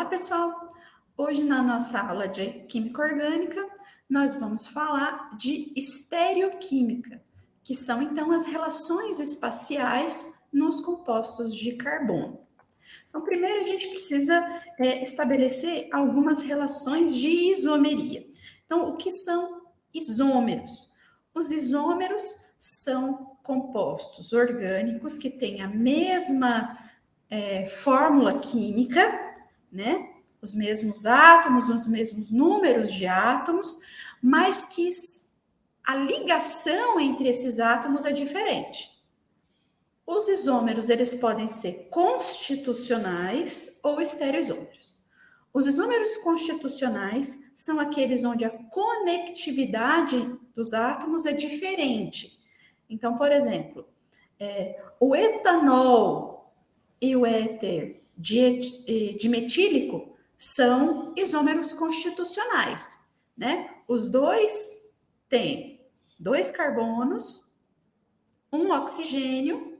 pessoal! Hoje na nossa aula de Química Orgânica, nós vamos falar de estereoquímica, que são então as relações espaciais nos compostos de carbono. Então, primeiro a gente precisa estabelecer algumas relações de isomeria. Então, o que são isômeros? Os isômeros são compostos orgânicos que têm a mesma fórmula química, né? Os mesmos átomos, os mesmos números de átomos, mas que a ligação entre esses átomos é diferente. Os isômeros, eles podem ser constitucionais ou estereoisômeros. Os isômeros constitucionais são aqueles onde a conectividade dos átomos é diferente. Então, por exemplo, o etanol e o éter dimetílico são isômeros constitucionais, né? Os dois têm 2 carbonos, 1 oxigênio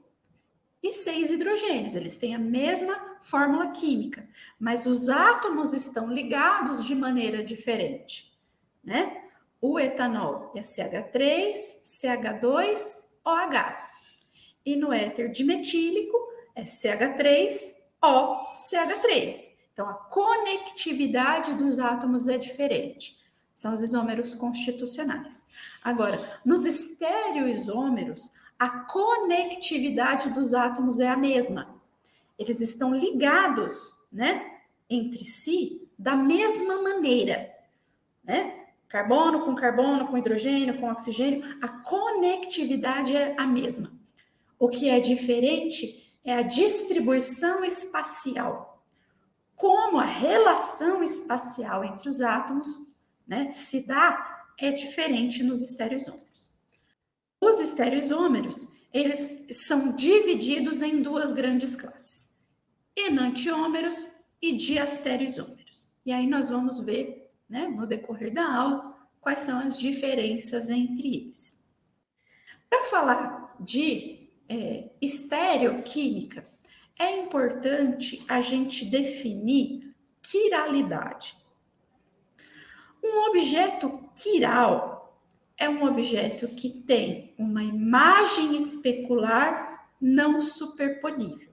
e 6 hidrogênios. Eles têm a mesma fórmula química, mas os átomos estão ligados de maneira diferente, né? O etanol é CH3, CH2OH. E no éter dimetílico é CH3O, CH3. Então, a conectividade dos átomos é diferente. São os isômeros constitucionais. Agora, nos estereoisômeros, a conectividade dos átomos é a mesma. Eles estão ligados, né, entre si da mesma maneira, né? Carbono, com hidrogênio, com oxigênio, a conectividade é a mesma. O que é diferente é a distribuição espacial. Como a relação espacial entre os átomos, né, se dá, é diferente nos estereoisômeros. Os estereoisômeros, eles são divididos em 2 grandes classes: enantiômeros e diastereoisômeros. E aí nós vamos ver, né, no decorrer da aula, quais são as diferenças entre eles. Para falar de estereoquímica, é importante a gente definir quiralidade. Um objeto quiral é um objeto que tem uma imagem especular não superponível.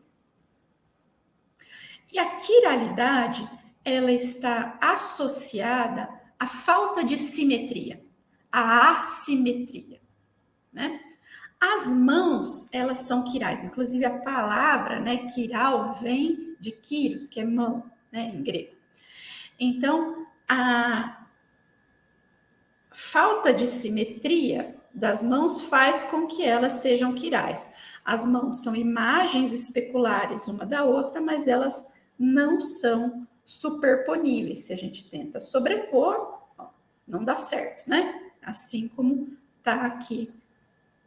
E a quiralidade, ela está associada à falta de simetria, à assimetria, né? As mãos, elas são quirais. Inclusive, a palavra, né, quiral, vem de quiros, que é mão, né, em grego. Então, a falta de simetria das mãos faz com que elas sejam quirais. As mãos são imagens especulares uma da outra, mas elas não são superponíveis. Se a gente tenta sobrepor, não dá certo, né? Assim como está aqui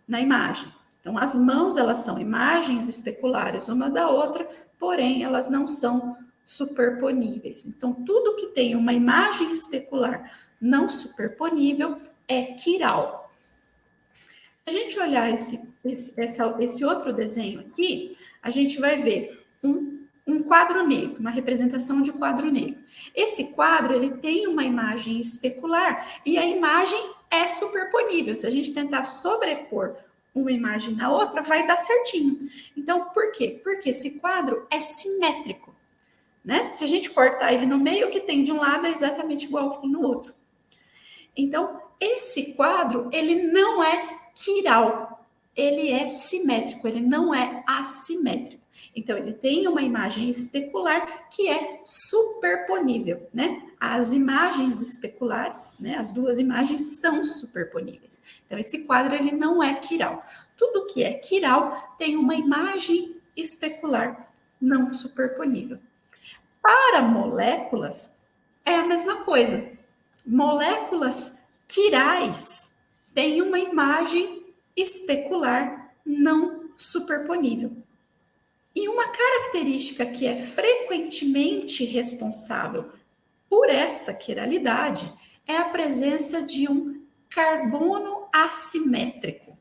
na imagem. Então, as mãos, elas são imagens especulares uma da outra, porém, elas não são superponíveis. Então, tudo que tem uma imagem especular não superponível é quiral. Se a gente olhar esse outro desenho aqui, a gente vai ver um quadro negro, uma representação de quadro negro. Esse quadro, ele tem uma imagem especular e a imagem é superponível. Se a gente tentar sobrepor uma imagem na outra, vai dar certinho. Então, por quê? Porque esse quadro é simétrico, né? Se a gente cortar ele no meio, o que tem de um lado é exatamente igual ao que tem no outro. Então, esse quadro, ele não é quiral, ele é simétrico, ele não é assimétrico. Então, ele tem uma imagem especular que é superponível, né? As imagens especulares, né? As 2 imagens são superponíveis. Então, esse quadro, ele não é quiral. Tudo que é quiral tem uma imagem especular não superponível. Para moléculas, é a mesma coisa. Moléculas quirais têm uma imagem especular não superponível. E uma característica que é frequentemente responsável por essa quiralidade é a presença de um carbono assimétrico.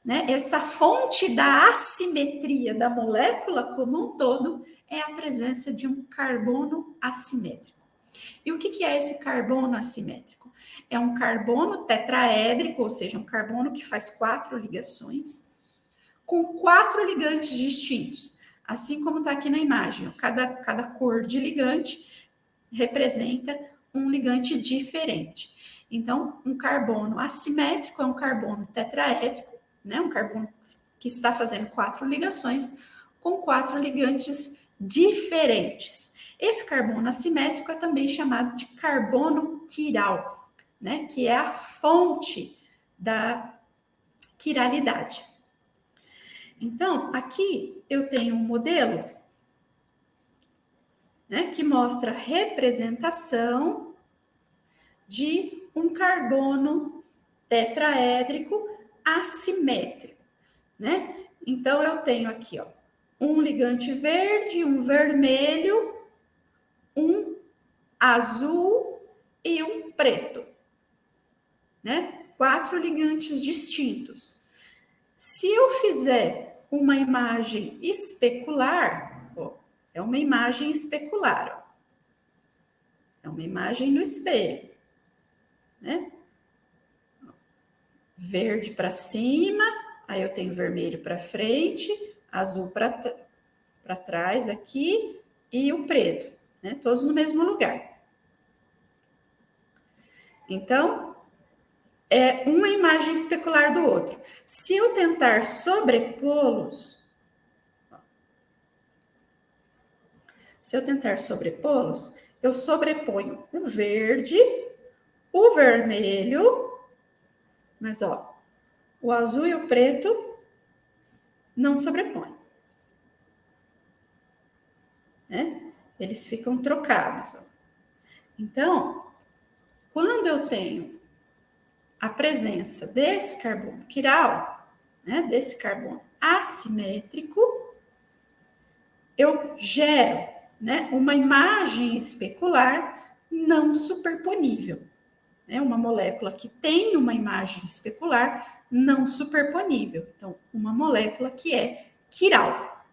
né? Essa fonte da assimetria da molécula como um todo é a presença de um carbono assimétrico. E o que é esse carbono assimétrico? É um carbono tetraédrico, ou seja, um carbono que faz 4 ligações, com 4 ligantes distintos, assim como está aqui na imagem. Cada cor de ligante representa um ligante diferente. Então, um carbono assimétrico é um carbono tetraédrico, né? Um carbono que está fazendo 4 ligações com 4 ligantes diferentes. Esse carbono assimétrico é também chamado de carbono quiral, né? Que é a fonte da quiralidade. Então, aqui eu tenho um modelo, né, que mostra a representação de um carbono tetraédrico assimétrico, né? Então, eu tenho aqui, ó, um ligante verde, um vermelho, um azul e um preto, né? 4 ligantes distintos. Se eu fizer uma imagem especular, ó, é uma imagem especular, ó, é uma imagem no espelho, né? Verde para cima, aí eu tenho vermelho para frente, azul para trás aqui e o preto, né? Todos no mesmo lugar. Então, é uma imagem especular do outro. Se eu tentar sobrepô-los, eu sobreponho o verde, o vermelho, mas ó, o azul e o preto não sobrepõem, né? Eles ficam trocados. Ó. Então, quando eu tenho a presença desse carbono quiral, né, desse carbono assimétrico, eu gero, né, uma imagem especular não superponível. Né, uma molécula que tem uma imagem especular não superponível. Então, uma molécula que é quiral.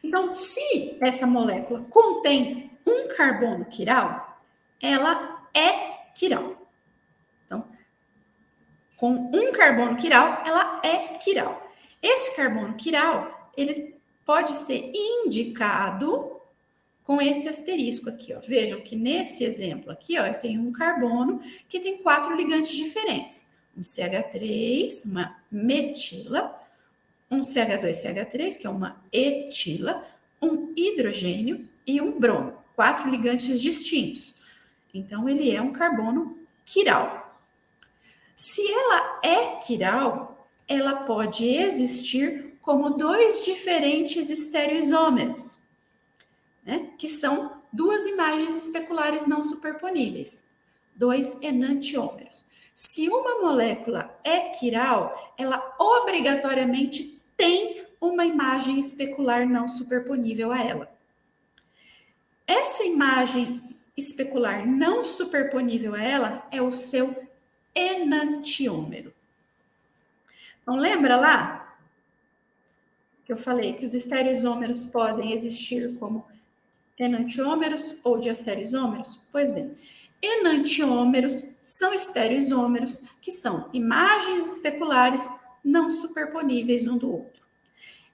Então, se essa molécula contém um carbono quiral, ela é quiral. Então, com um carbono quiral, ela é quiral. Esse carbono quiral, ele pode ser indicado com esse asterisco aqui, ó. Vejam que nesse exemplo aqui, ó, eu tenho um carbono que tem 4 ligantes diferentes. Um CH3, uma metila, um CH2CH3, que é uma etila, um hidrogênio e um bromo. 4 ligantes distintos. Então, ele é um carbono quiral. Se ela é quiral, ela pode existir como 2 diferentes estereoisômeros, né? Que são 2 imagens especulares não superponíveis, 2 enantiômeros. Se uma molécula é quiral, ela obrigatoriamente tem uma imagem especular não superponível a ela. Essa imagem especular não superponível a ela é o seu enantiômero. Então, lembra lá que eu falei que os estereoisômeros podem existir como enantiômeros ou diastereoisômeros? Pois bem, enantiômeros são estereoisômeros que são imagens especulares não superponíveis um do outro.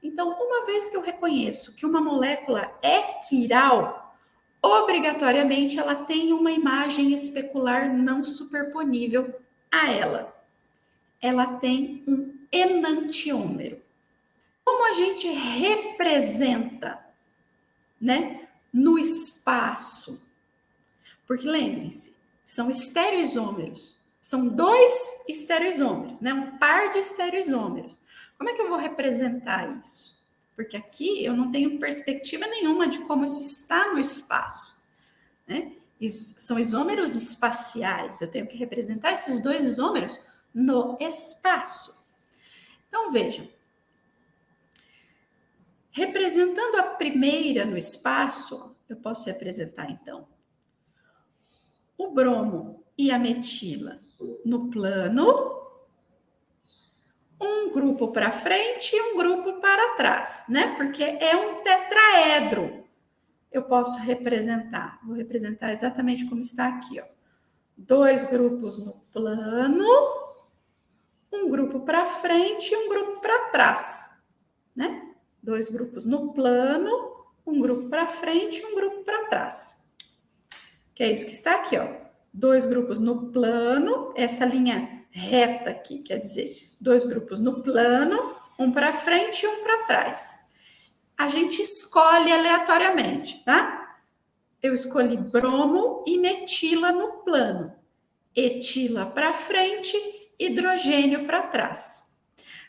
Então, uma vez que eu reconheço que uma molécula é quiral, obrigatoriamente ela tem uma imagem especular não superponível a ela. Ela tem um enantiômero. Como a gente representa, né, no espaço? Porque lembrem-se, são estereoisômeros. São 2 estereoisômeros, né? Um par de estereoisômeros. Como é que eu vou representar isso? Porque aqui eu não tenho perspectiva nenhuma de como isso está no espaço, né? Isso são isômeros espaciais. Eu tenho que representar esses 2 isômeros no espaço. Então, vejam. Representando a primeira no espaço, eu posso representar, então, o bromo e a metila no plano, um grupo para frente e um grupo para trás, né? Porque é um tetraedro. Eu posso representar, vou representar exatamente como está aqui, ó. 2 grupos no plano, um grupo para frente e um grupo para trás, né? 2 grupos no plano, um grupo para frente e um grupo para trás. Que é isso que está aqui, ó. 2 grupos no plano, essa linha reta aqui, quer dizer, 2 grupos no plano, um para frente e um para trás. A gente escolhe aleatoriamente, tá? Eu escolhi bromo e metila no plano, etila para frente, hidrogênio para trás.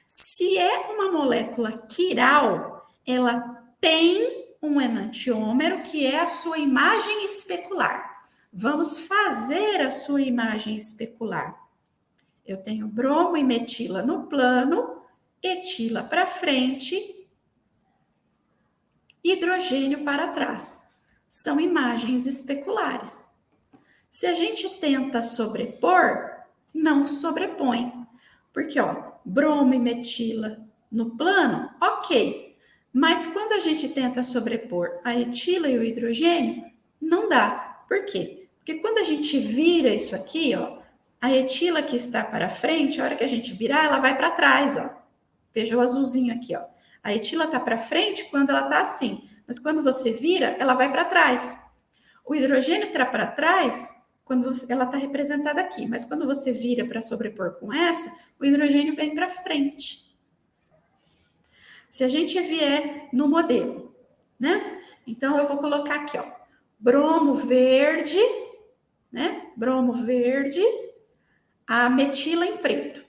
Se é uma molécula quiral, ela tem um enantiômero, que é a sua imagem especular. Vamos fazer a sua imagem especular. Eu tenho bromo e metila no plano, etila para frente, hidrogênio para trás. São imagens especulares. Se a gente tenta sobrepor, não sobrepõe. Porque, ó, bromo e metila no plano, ok. Mas quando a gente tenta sobrepor a etila e o hidrogênio, não dá. Por quê? Porque quando a gente vira isso aqui, ó, a etila que está para frente, a hora que a gente virar, ela vai para trás, ó. Veja o azulzinho aqui, ó. A etila está para frente quando ela está assim, mas quando você vira, ela vai para trás. O hidrogênio está para trás quando ela está representada aqui, mas quando você vira para sobrepor com essa, o hidrogênio vem para frente. Se a gente vier no modelo, né? Então, eu vou colocar aqui, ó, bromo verde, né? Bromo verde, a metila em preto.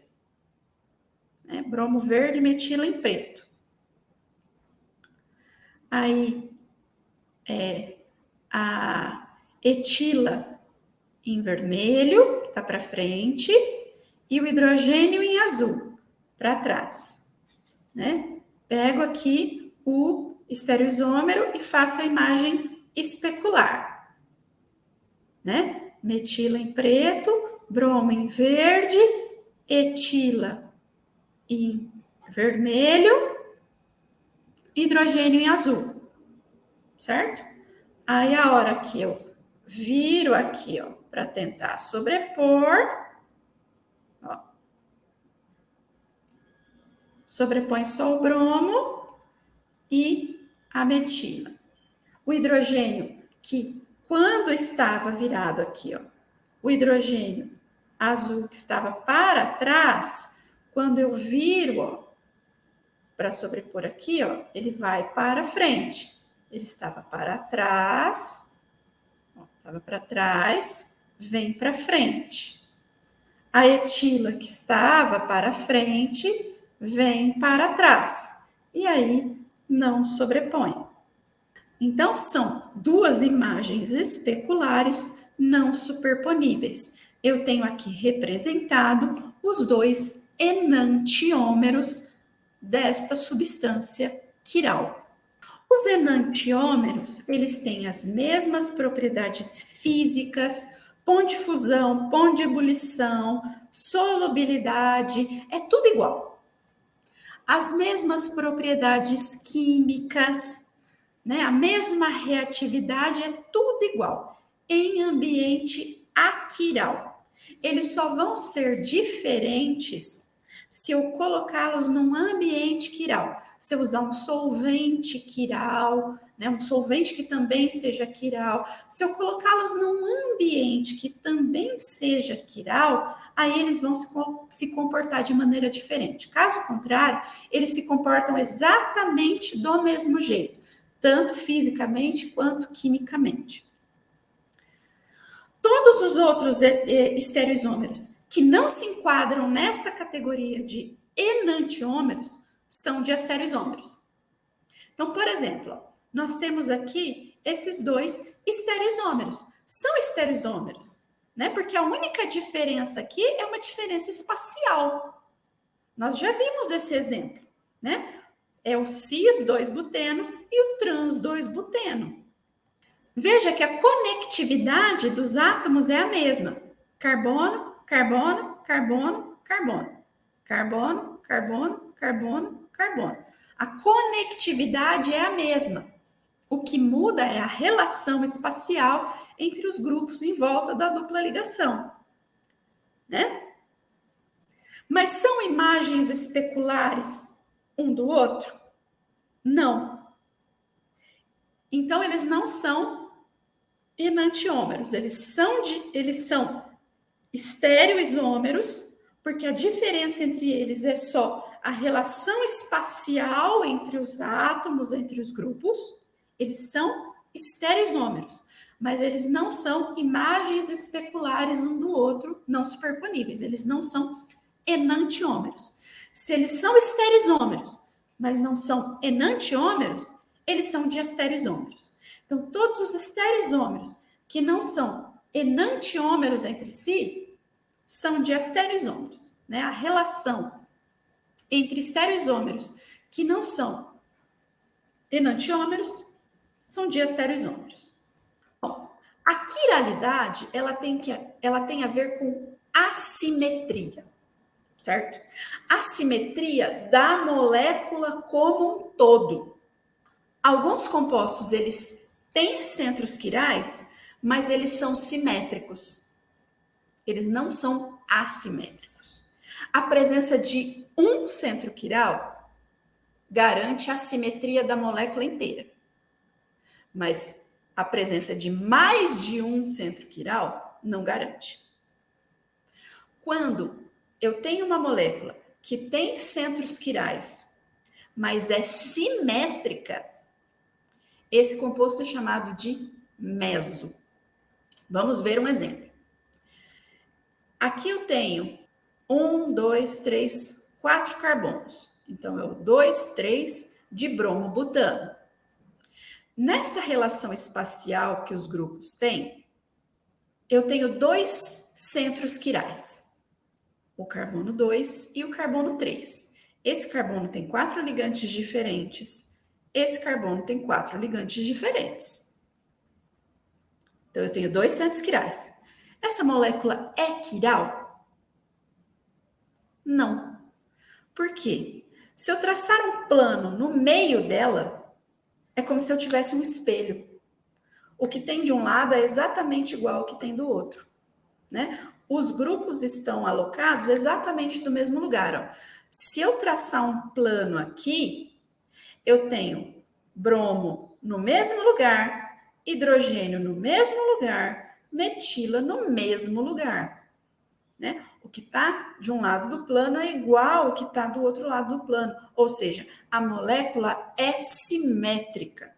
Né? Bromo verde, metila em preto. Aí, a etila em vermelho, tá para frente, e o hidrogênio em azul, para trás, né? Pego aqui o estereoisômero e faço a imagem especular, né? Metila em preto, bromo em verde, etila em vermelho, hidrogênio em azul, certo? Aí a hora que eu viro aqui, ó, para tentar sobrepor, ó, sobrepõe só o bromo e a metila. O hidrogênio, que quando estava virado aqui, ó, o hidrogênio azul que estava para trás, quando eu viro, ó, para sobrepor aqui, ó, ele vai para frente. Ele estava para trás, ó, estava para trás, vem para frente. A etila que estava para frente, vem para trás. E aí não sobrepõe. Então, são 2 imagens especulares não superponíveis. Eu tenho aqui representado os 2 enantiômeros desta substância quiral. Os enantiômeros, eles têm as mesmas propriedades físicas, pão de fusão, pão de ebulição, solubilidade, é tudo igual. As mesmas propriedades químicas, né? A mesma reatividade, é tudo igual em ambiente aquiral. Eles só vão ser diferentes se eu colocá-los num ambiente quiral. Se eu usar um solvente quiral, né? Um solvente que também seja quiral. Se eu colocá-los num ambiente que também seja quiral, aí eles vão se comportar de maneira diferente. Caso contrário, eles se comportam exatamente do mesmo jeito, tanto fisicamente quanto quimicamente. Todos os outros estereoisômeros que não se enquadram nessa categoria de enantiômeros são diastereoisômeros. Então, por exemplo, nós temos aqui esses 2 estereoisômeros. São estereoisômeros, né? Porque a única diferença aqui é uma diferença espacial. Nós já vimos esse exemplo, né? É o cis-2-buteno e o trans-2-buteno. Veja que a conectividade dos átomos é a mesma. Carbono, carbono, carbono, carbono. Carbono, carbono, carbono, carbono. A conectividade é a mesma. O que muda é a relação espacial entre os grupos em volta da dupla ligação, né? Mas são imagens especulares um do outro? Não. Então, eles não são enantiômeros, eles são estereoisômeros, porque a diferença entre eles é só a relação espacial entre os átomos, entre os grupos. Eles são estereoisômeros, mas eles não são imagens especulares um do outro, não superponíveis. Eles não são enantiômeros. Se eles são estereoisômeros, mas não são enantiômeros, eles são diastereoisômeros. Então, todos os estereoisômeros que não são enantiômeros entre si são diastereoisômeros, né? A relação entre estereoisômeros que não são enantiômeros são diastereoisômeros. Bom, a quiralidade ela tem a ver com assimetria, certo? Assimetria da molécula como um todo. Alguns compostos eles têm centros quirais, mas eles são simétricos. Eles não são assimétricos. A presença de um centro quiral garante a simetria da molécula inteira. Mas a presença de mais de um centro quiral não garante. Quando eu tenho uma molécula que tem centros quirais, mas é simétrica, esse composto é chamado de meso. Vamos ver um exemplo. Aqui eu tenho 1, 2, 3, 4 carbonos. Então, é o 2, 3 de bromo-butano. Nessa relação espacial que os grupos têm, eu tenho dois centros quirais. O carbono 2 e o carbono 3. Esse carbono tem 4 ligantes diferentes. Esse carbono tem 4 ligantes diferentes. Então, eu tenho dois centros quirais. Essa molécula é quiral? Não. Por quê? Se eu traçar um plano no meio dela, é como se eu tivesse um espelho. O que tem de um lado é exatamente igual ao que tem do outro, né? Os grupos estão alocados exatamente do mesmo lugar. Ó. Se eu traçar um plano aqui, eu tenho bromo no mesmo lugar, hidrogênio no mesmo lugar, metila no mesmo lugar, né? O que está de um lado do plano é igual ao que está do outro lado do plano, ou seja, a molécula é simétrica,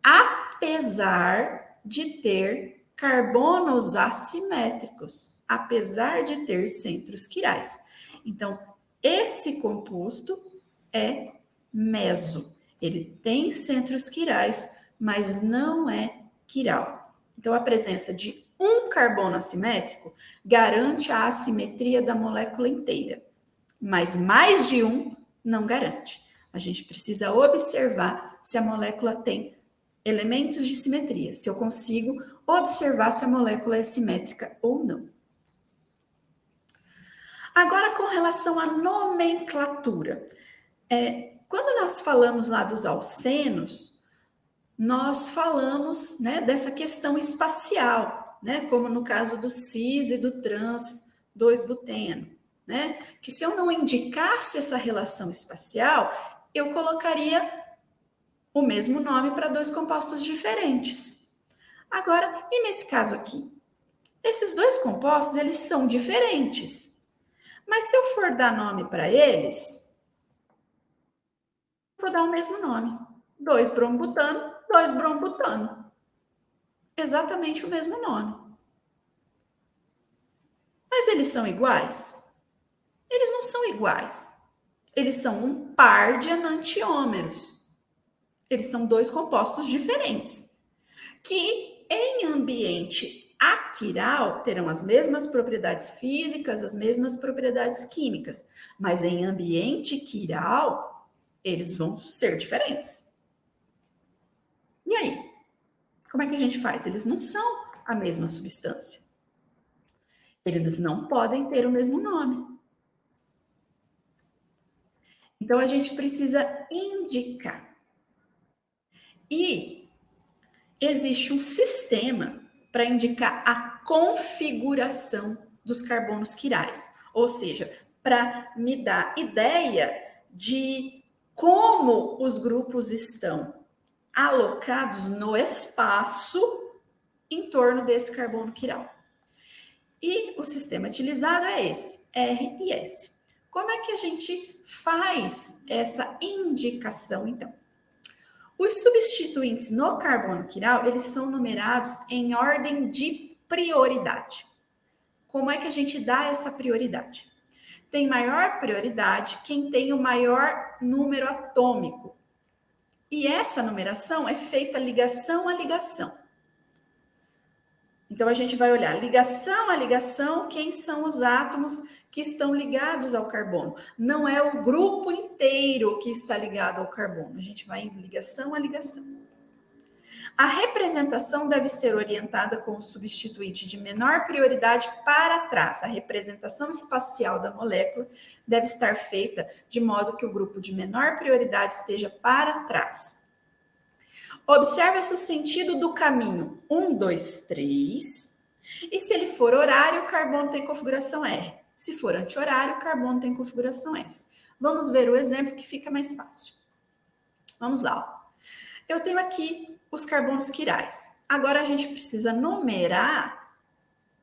apesar de ter carbonos assimétricos, apesar de ter centros quirais. Então, esse composto é meso. Ele tem centros quirais, mas não é quiral. Então, a presença de um carbono assimétrico garante a assimetria da molécula inteira, mas mais de um não garante. A gente precisa observar se a molécula tem elementos de simetria, se eu consigo observar se a molécula é simétrica ou não. Agora, com relação à nomenclatura. Quando nós falamos lá dos alcenos, nós falamos, né, dessa questão espacial, né, como no caso do cis e do trans 2-buteno, né, que se eu não indicasse essa relação espacial, eu colocaria o mesmo nome para dois compostos diferentes. Agora, e nesse caso aqui? Esses dois compostos, eles são diferentes, mas se eu for dar nome para eles, vou dar o mesmo nome, 2-brombutano, 2-brombutano. Exatamente o mesmo nome. Mas eles são iguais? Eles não são iguais. Eles são um par de enantiômeros. Eles são dois compostos diferentes, que em ambiente aquiral terão as mesmas propriedades físicas, as mesmas propriedades químicas, mas em ambiente quiral, eles vão ser diferentes. E aí? Como é que a gente faz? Eles não são a mesma substância. Eles não podem ter o mesmo nome. Então, a gente precisa indicar. E existe um sistema para indicar a configuração dos carbonos quirais, ou seja, para me dar ideia de como os grupos estão alocados no espaço em torno desse carbono quiral. E o sistema utilizado é esse, R e S. Como é que a gente faz essa indicação, então? Os substituintes no carbono quiral, eles são numerados em ordem de prioridade. Como é que a gente dá essa prioridade? Tem maior prioridade quem tem o maior número atômico. E essa numeração é feita ligação a ligação. Então, a gente vai olhar ligação a ligação, quem são os átomos que estão ligados ao carbono. Não é o grupo inteiro que está ligado ao carbono. A gente vai indo ligação a ligação. A representação deve ser orientada com o substituinte de menor prioridade para trás. A representação espacial da molécula deve estar feita de modo que o grupo de menor prioridade esteja para trás. Observe-se o sentido do caminho 1, 2, 3. E se ele for horário, o carbono tem configuração R. Se for anti-horário, o carbono tem configuração S. Vamos ver o exemplo que fica mais fácil. Vamos lá. Eu tenho aqui os carbonos quirais. Agora a gente precisa numerar,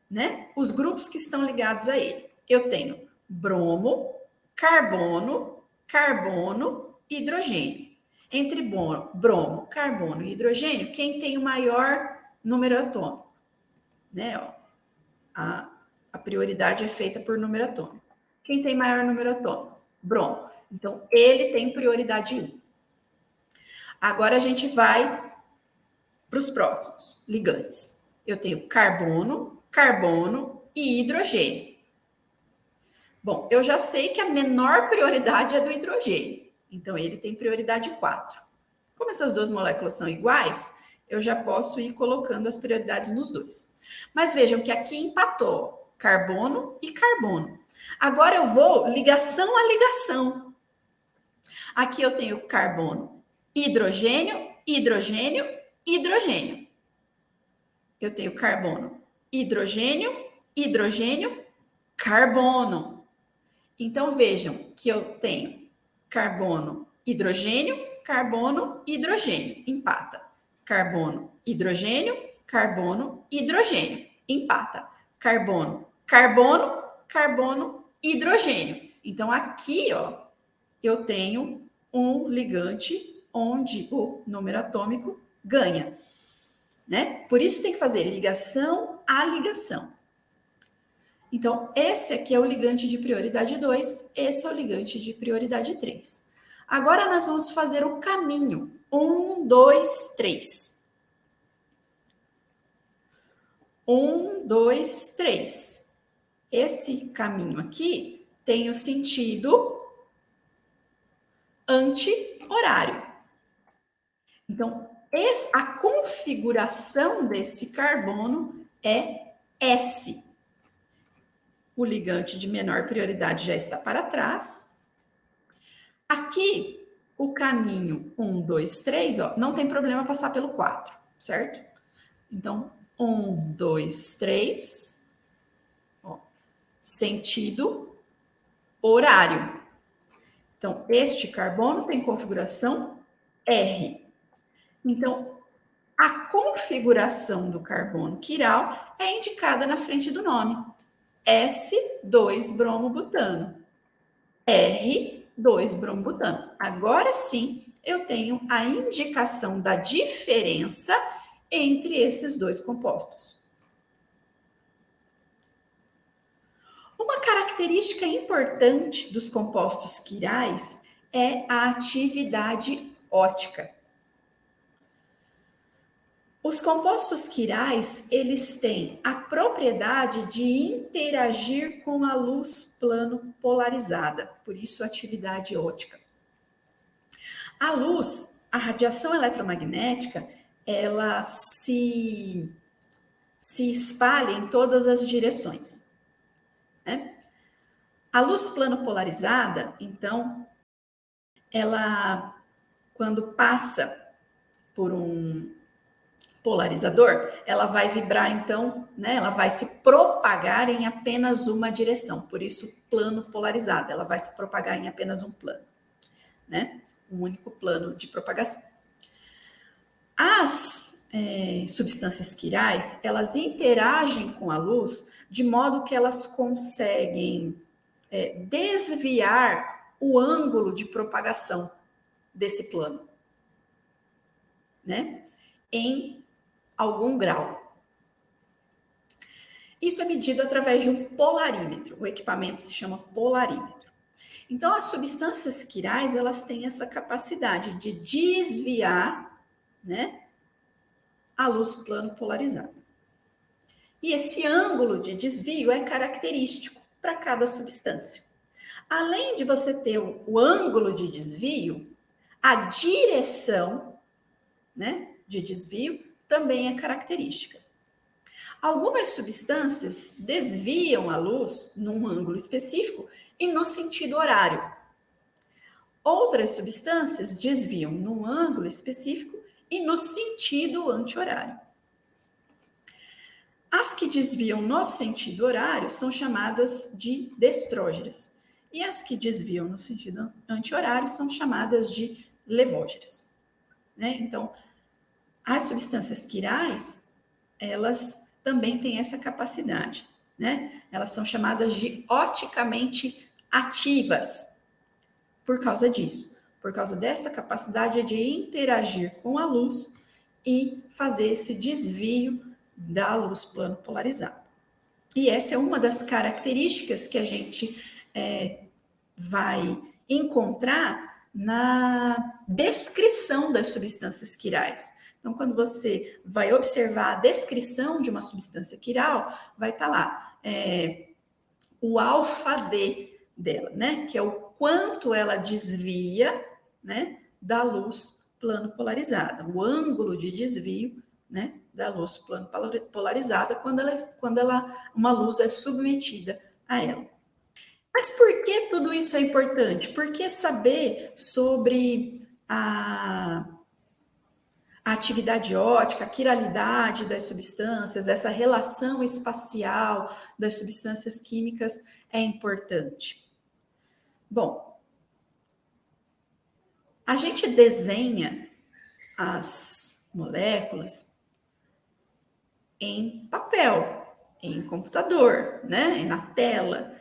né, os grupos que estão ligados a ele. Eu tenho bromo, carbono, carbono e hidrogênio. Entre bromo, carbono e hidrogênio, quem tem o maior número atômico? Né? Ó, a prioridade é feita por número atômico. Quem tem maior número atômico? Bromo. Então, ele tem prioridade 1. Agora, a gente vai para os próximos ligantes. Eu tenho carbono, carbono e hidrogênio. Bom, eu já sei que a menor prioridade é do hidrogênio. Então, ele tem prioridade 4. Como essas duas moléculas são iguais, eu já posso ir colocando as prioridades nos dois. Mas vejam que aqui empatou carbono e carbono. Agora eu vou ligação a ligação. Aqui eu tenho carbono, hidrogênio, hidrogênio, hidrogênio. Eu tenho carbono, hidrogênio, hidrogênio, carbono. Então, vejam que eu tenho carbono, hidrogênio, carbono, hidrogênio, empata. Carbono, hidrogênio, carbono, hidrogênio, empata. Carbono, carbono, carbono, hidrogênio. Então, aqui, ó, eu tenho um ligante onde o número atômico ganha, né? Por isso tem que fazer ligação a ligação. Então, esse aqui é o ligante de prioridade 2, esse é o ligante de prioridade 3. Agora, nós vamos fazer o caminho 1, 2, 3. 1, 2, 3. Esse caminho aqui tem o sentido anti-horário. Então, a configuração desse carbono é S. O ligante de menor prioridade já está para trás. Aqui, o caminho 1, 2, 3, ó, não tem problema passar pelo 4, certo? Então, 1, 2, 3, ó, sentido horário. Então, este carbono tem configuração R. Então, a configuração do carbono quiral é indicada na frente do nome. S2-bromobutano. R2-bromobutano. Agora sim, eu tenho a indicação da diferença entre esses dois compostos. Uma característica importante dos compostos quirais é a atividade ótica. Os compostos quirais, eles têm a propriedade de interagir com a luz plano polarizada, por isso atividade ótica. A luz, a radiação eletromagnética, ela se espalha em todas as direções, né? A luz plano polarizada, então, ela, quando passa por um polarizador, ela vai vibrar, então, né? Ela vai se propagar em apenas uma direção. Por isso, plano polarizado. Ela vai se propagar em apenas um plano, né? Um único plano de propagação. As substâncias quirais, elas interagem com a luz de modo que elas conseguem desviar o ângulo de propagação desse plano, né? Em algum grau. Isso é medido através de um polarímetro. O equipamento se chama polarímetro. Então, as substâncias quirais, elas têm essa capacidade de desviar, né, a luz plano polarizada. E esse ângulo de desvio é característico para cada substância. Além de você ter o ângulo de desvio, a direção, né, de desvio também é característica. Algumas substâncias desviam a luz num ângulo específico e no sentido horário. Outras substâncias desviam num ângulo específico e no sentido anti-horário. As que desviam no sentido horário são chamadas de destrógeras. E as que desviam no sentido anti-horário são chamadas de levógeras. Né? Então, as substâncias quirais, elas também têm essa capacidade. Né? Elas são chamadas de oticamente ativas por causa disso. Por causa dessa capacidade de interagir com a luz e fazer esse desvio da luz plano polarizada. E essa é uma das características que a gente vai encontrar na descrição das substâncias quirais. Então, quando você vai observar a descrição de uma substância quiral, vai estar lá o alfa-D dela, né? Que é o quanto ela desvia, né, da luz plano polarizada, o ângulo de desvio, né, da luz plano polarizada quando uma luz é submetida a ela. Mas por que tudo isso é importante? Porque saber sobre a atividade óptica, a quiralidade das substâncias, essa relação espacial das substâncias químicas é importante. Bom, a gente desenha as moléculas em papel, em computador, né? Na tela.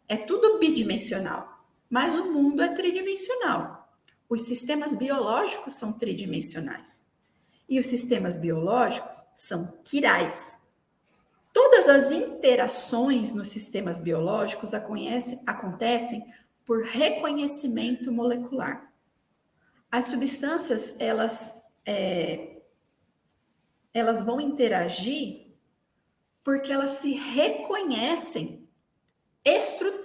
É tudo bidimensional, mas o mundo é tridimensional. Os sistemas biológicos são tridimensionais. E os sistemas biológicos são quirais. Todas as interações nos sistemas biológicos acontecem por reconhecimento molecular. As substâncias, elas vão interagir porque elas se reconhecem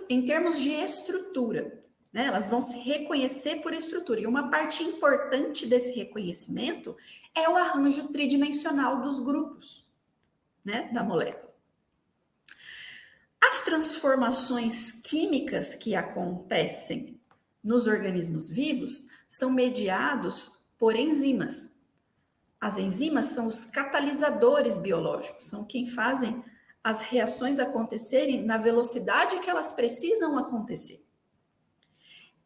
em termos de estrutura. Né? Elas vão se reconhecer por estrutura. E uma parte importante desse reconhecimento é o arranjo tridimensional dos grupos, né, da molécula. As transformações químicas que acontecem nos organismos vivos são mediados por enzimas. As enzimas são os catalisadores biológicos, são quem fazem as reações acontecerem na velocidade que elas precisam acontecer.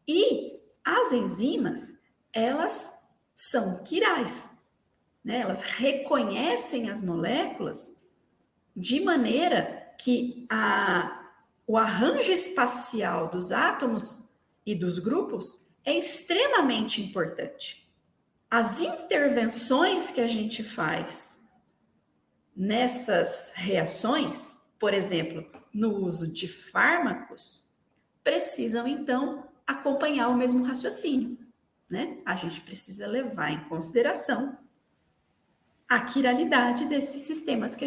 E as enzimas, elas são quirais, né? Elas reconhecem as moléculas de maneira que o arranjo espacial dos átomos e dos grupos é extremamente importante. As intervenções que a gente faz nessas reações, por exemplo, no uso de fármacos, precisam então acompanhar o mesmo raciocínio, né? A gente precisa levar em consideração a quiralidade desses sistemas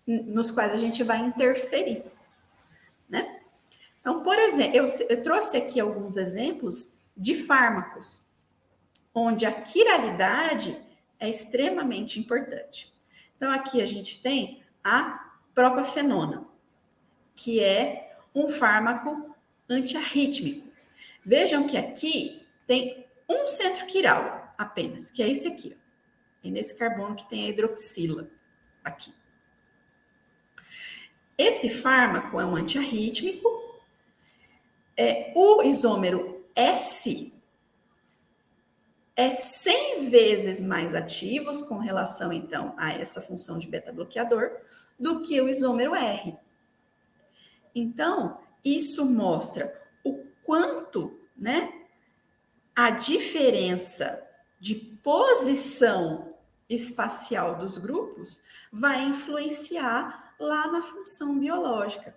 nos quais a gente vai interferir, né? Então, por exemplo, eu trouxe aqui alguns exemplos de fármacos, onde a quiralidade é extremamente importante. Então, aqui a gente tem a propafenona, que é um fármaco antiarrítmico. Vejam que aqui tem um centro quiral apenas, que é esse aqui, ó. É nesse carbono que tem a hidroxila aqui. Esse fármaco é um antiarrítmico. O isômero S é 100 vezes mais ativos com relação, então, a essa função de beta-bloqueador do que o isômero R. Então, isso mostra o quanto, né, a diferença de posição espacial dos grupos vai influenciar lá na função biológica,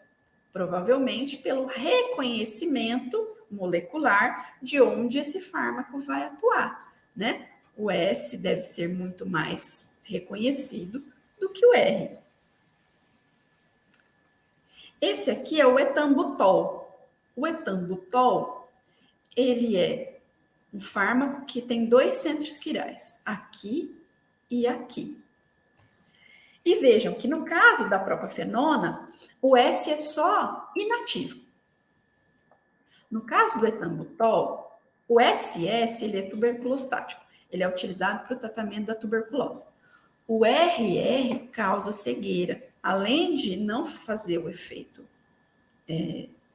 provavelmente pelo reconhecimento molecular de onde esse fármaco vai atuar, né? O S deve ser muito mais reconhecido do que o R. Esse aqui é o etambutol. O etambutol, ele é um fármaco que tem 2 centros quirais, aqui e aqui. E vejam que no caso da propafenona, o S é só inativo. No caso do etambutol, o SS ele é tuberculostático. Ele é utilizado para o tratamento da tuberculose. O RR causa cegueira. Além de não fazer o efeito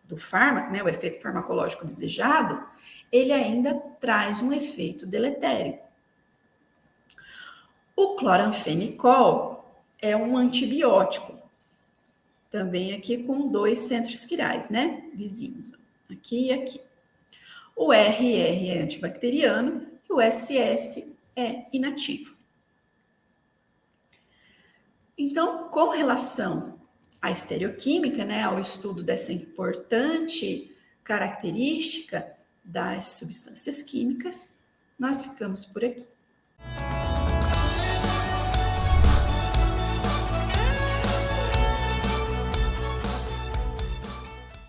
do fármaco, né, o efeito farmacológico desejado, ele ainda traz um efeito deletério. O cloranfenicol é um antibiótico, também aqui com 2 centros quirais, né, vizinhos, aqui e aqui. O RR é antibacteriano e o SS é inativo. Então, com relação à estereoquímica, né, ao estudo dessa importante característica das substâncias químicas, nós ficamos por aqui.